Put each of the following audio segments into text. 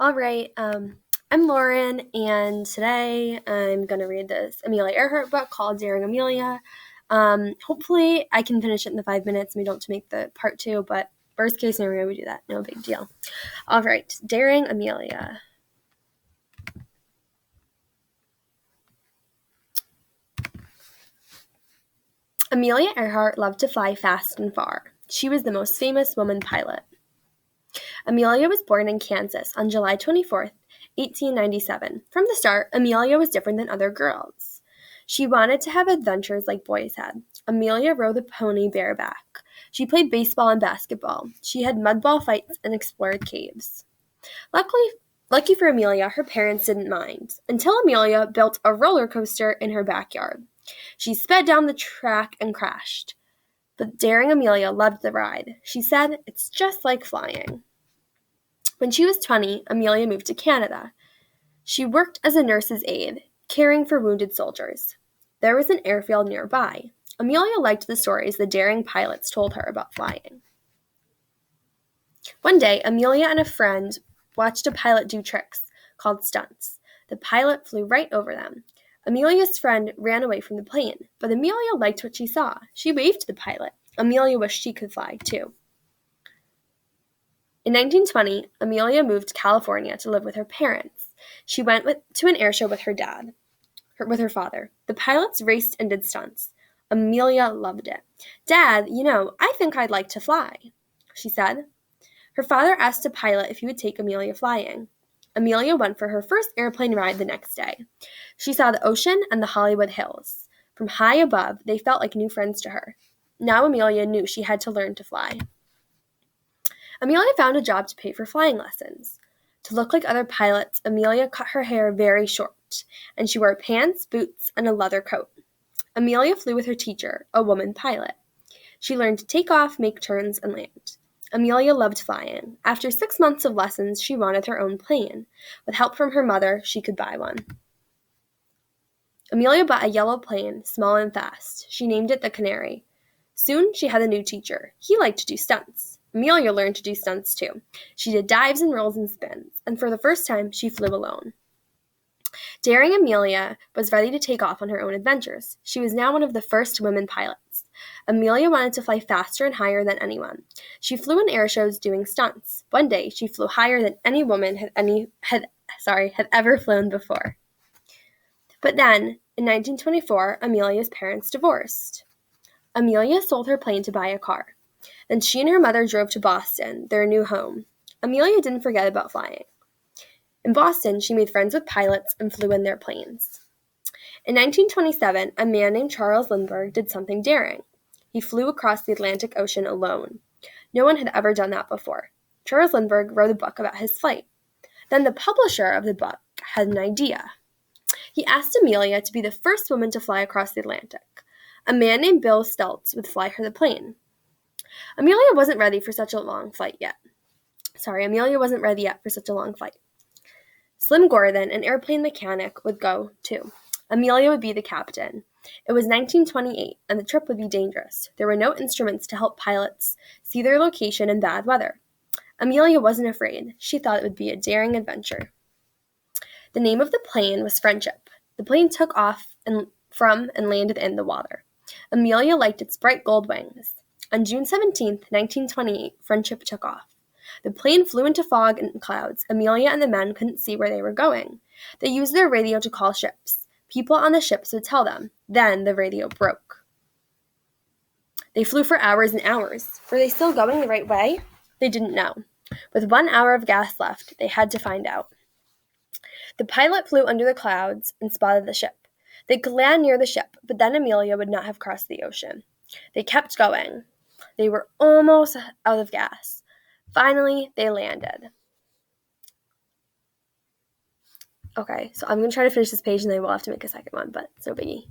All right, I'm Lauren, and today I'm going to read this Amelia Earhart book called Daring Amelia. Hopefully I can finish it in the 5 minutes and we don't have to make the part 2, but worst case scenario, we do that. No big deal. All right, Daring Amelia. Amelia Earhart loved to fly fast and far. She was the most famous woman pilot. Amelia was born in Kansas on July 24th, 1897. From the start, Amelia was different than other girls. She wanted to have adventures like boys had. Amelia rode a pony bareback. She played baseball and basketball. She had mudball fights and explored caves. Lucky for Amelia, her parents didn't mind, until Amelia built a roller coaster in her backyard. She sped down the track and crashed. But daring Amelia loved the ride. She said, "It's just like flying." When she was 20, Amelia moved to Canada. She worked as a nurse's aide, caring for wounded soldiers. There was an airfield nearby. Amelia liked the stories the daring pilots told her about flying. One day, Amelia and a friend watched a pilot do tricks called stunts. The pilot flew right over them. Amelia's friend ran away from the plane, but Amelia liked what she saw. She waved to the pilot. Amelia wished she could fly, too. In 1920, Amelia moved to California to live with her parents. She went to an airshow with with her father. The pilots raced and did stunts. Amelia loved it. "Dad, I think I'd like to fly," she said. Her father asked a pilot if he would take Amelia flying. Amelia went for her first airplane ride the next day. She saw the ocean and the Hollywood Hills. From high above, they felt like new friends to her. Now Amelia knew she had to learn to fly. Amelia found a job to pay for flying lessons. To look like other pilots, Amelia cut her hair very short, and she wore pants, boots, and a leather coat. Amelia flew with her teacher, a woman pilot. She learned to take off, make turns, and land. Amelia loved flying. After 6 months of lessons, she wanted her own plane. With help from her mother, she could buy one. Amelia bought a yellow plane, small and fast. She named it the Canary. Soon, she had a new teacher. He liked to do stunts. Amelia learned to do stunts too. She did dives and rolls and spins, and for the first time, she flew alone. Daring Amelia was ready to take off on her own adventures. She was now one of the first women pilots. Amelia wanted to fly faster and higher than anyone. She flew in air shows doing stunts. One day, she flew higher than any woman had ever flown before. But then, in 1924, Amelia's parents divorced. Amelia sold her plane to buy a car. Then she and her mother drove to Boston, their new home. Amelia didn't forget about flying. In Boston, she made friends with pilots and flew in their planes. In 1927, a man named Charles Lindbergh did something daring. He flew across the Atlantic Ocean alone. No one had ever done that before. Charles Lindbergh wrote a book about his flight. Then the publisher of the book had an idea. He asked Amelia to be the first woman to fly across the Atlantic. A man named Bill Stultz would fly her the plane. Amelia wasn't ready for such a long flight yet. Slim Gordon, an airplane mechanic, would go too. Amelia would be the captain. It was 1928, and the trip would be dangerous. There were no instruments to help pilots see their location in bad weather. Amelia wasn't afraid. She thought it would be a daring adventure. The name of the plane was Friendship. The plane took off from and landed in the water. Amelia liked its bright gold wings. On June 17, 1928, Friendship took off. The plane flew into fog and clouds. Amelia and the men couldn't see where they were going. They used their radio to call ships. People on the ships would tell them. Then the radio broke. They flew for hours and hours. Were they still going the right way? They didn't know. With 1 hour of gas left, they had to find out. The pilot flew under the clouds and spotted the ship. They could land near the ship, but then Amelia would not have crossed the ocean. They kept going. They were almost out of gas. Finally, they landed. Okay, so I'm going to try to finish this page and then we'll have to make a second one, but it's no biggie.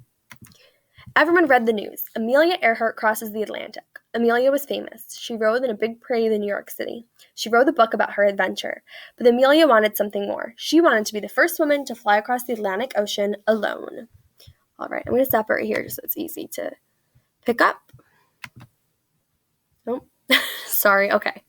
Everyone read the news. Amelia Earhart crosses the Atlantic. Amelia was famous. She rode in a big parade in New York City. She wrote a book about her adventure. But Amelia wanted something more. She wanted to be the first woman to fly across the Atlantic Ocean alone. All right, I'm going to stop right here just so it's easy to pick up. Nope. Sorry, okay.